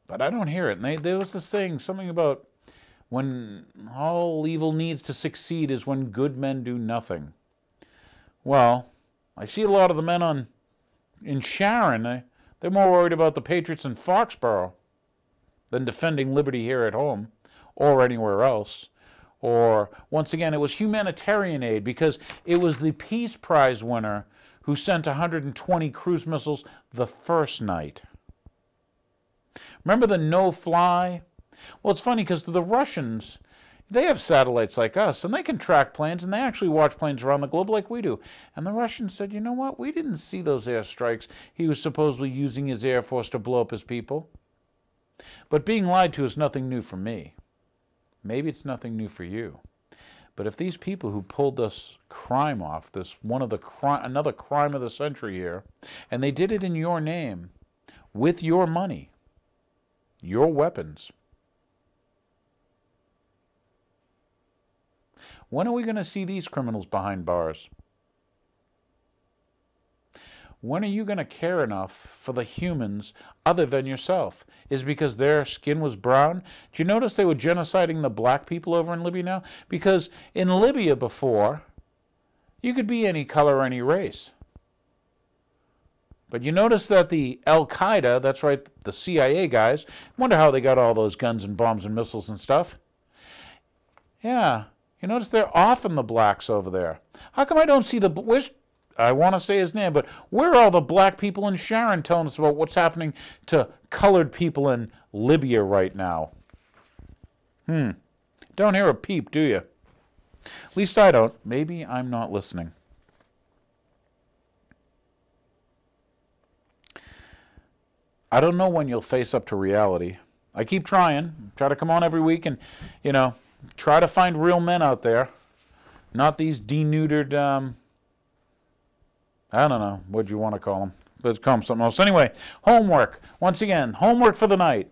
but I don't hear it. And there was this saying, something about when all evil needs to succeed is when good men do nothing. Well, I see a lot of the men in Sharon. They're more worried about the Patriots in Foxborough than defending liberty here at home or anywhere else. Or, once again, it was humanitarian aid because it was the Peace Prize winner who sent 120 cruise missiles the first night. Remember the no-fly? Well, it's funny because the Russians, they have satellites like us, and they can track planes, and they actually watch planes around the globe like we do. And the Russians said, you know what? We didn't see those airstrikes. He was supposedly using his Air Force to blow up his people. But being lied to is nothing new for me. Maybe it's nothing new for you. But if these people who pulled this crime off, another crime of the century here, and they did it in your name, with your money, your weapons, when are we going to see these criminals behind bars? When are you going to care enough for the humans other than yourself? Is it because their skin was brown? Do you notice they were genociding the black people over in Libya now? Because in Libya before, you could be any color or any race. But you notice that the Al-Qaeda, that's right, the CIA guys, wonder how they got all those guns and bombs and missiles and stuff. Yeah, you notice they're often the blacks over there. How come I don't see I want to say his name, but where are all the black people in Sharon telling us about what's happening to colored people in Libya right now? Don't hear a peep, do you? At least I don't. Maybe I'm not listening. I don't know when you'll face up to reality. I keep trying. Try to come on every week and, try to find real men out there. Not these denuded, I don't know what you want to call them, but call them something else. Anyway, homework. Once again, homework for the night.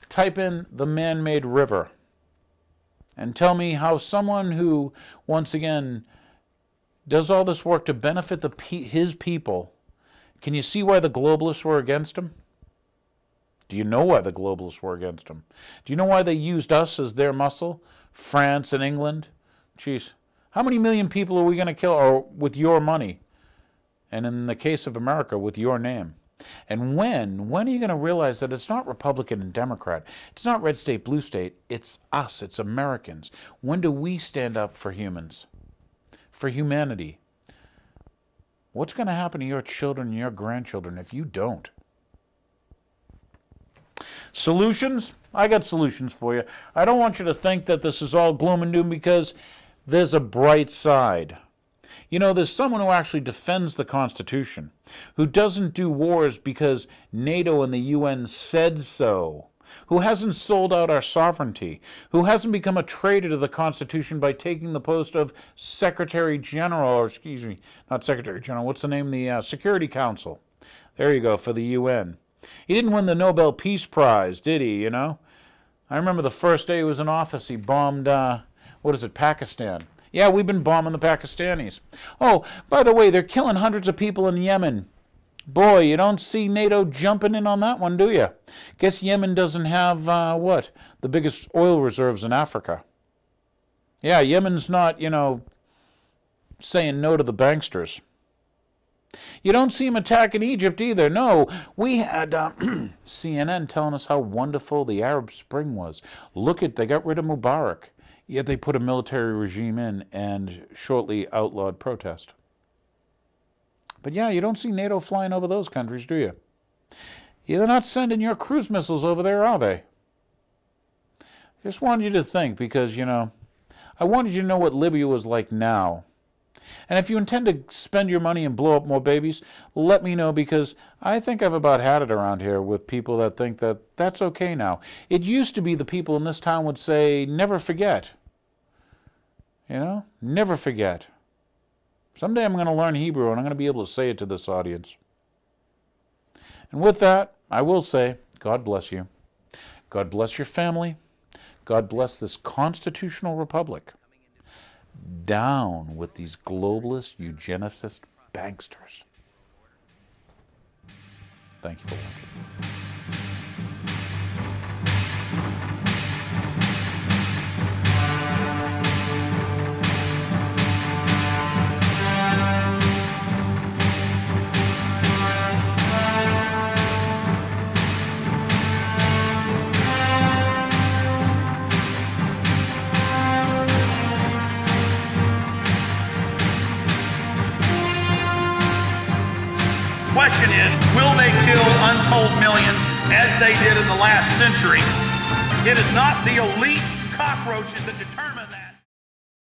Type in the man-made river and tell me how someone who, once again, does all this work to benefit his people, can you see why the globalists were against him? Do you know why the globalists were against him? Do you know why they used us as their muscle? France and England? Jeez, how many million people are we going to kill with your money? And in the case of America, with your name. And when are you going to realize that it's not Republican and Democrat, it's not red state, blue state, it's us, it's Americans. When do we stand up for humans, for humanity? What's going to happen to your children and your grandchildren if you don't? Solutions? I got solutions for you. I don't want you to think that this is all gloom and doom because there's a bright side. There's someone who actually defends the Constitution, who doesn't do wars because NATO and the UN said so, who hasn't sold out our sovereignty, who hasn't become a traitor to the Constitution by taking the post of Secretary General, or excuse me, not Secretary General, what's the name? The Security Council. There you go, for the UN. He didn't win the Nobel Peace Prize, did he, I remember the first day he was in office, he bombed, Pakistan. Yeah, we've been bombing the Pakistanis. Oh, by the way, they're killing hundreds of people in Yemen. Boy, you don't see NATO jumping in on that one, do you? Guess Yemen doesn't have, the biggest oil reserves in Africa. Yeah, Yemen's not, saying no to the banksters. You don't see them attacking Egypt either. No, we had CNN telling us how wonderful the Arab Spring was. They got rid of Mubarak. Yet they put a military regime in and shortly outlawed protest. But yeah, you don't see NATO flying over those countries, do you? Yeah, they're not sending your cruise missiles over there, are they? Just wanted you to think because, I wanted you to know what Libya was like now. And if you intend to spend your money and blow up more babies, let me know because I think I've about had it around here with people that think that that's okay now. It used to be the people in this town would say, never forget. Never forget. Someday I'm going to learn Hebrew and I'm going to be able to say it to this audience. And with that, I will say, God bless you. God bless your family. God bless this constitutional republic. Down with these globalist, eugenicist banksters. Thank you for watching. question is, will they kill untold millions as they did in the last century? It is not the elite cockroaches that determine that.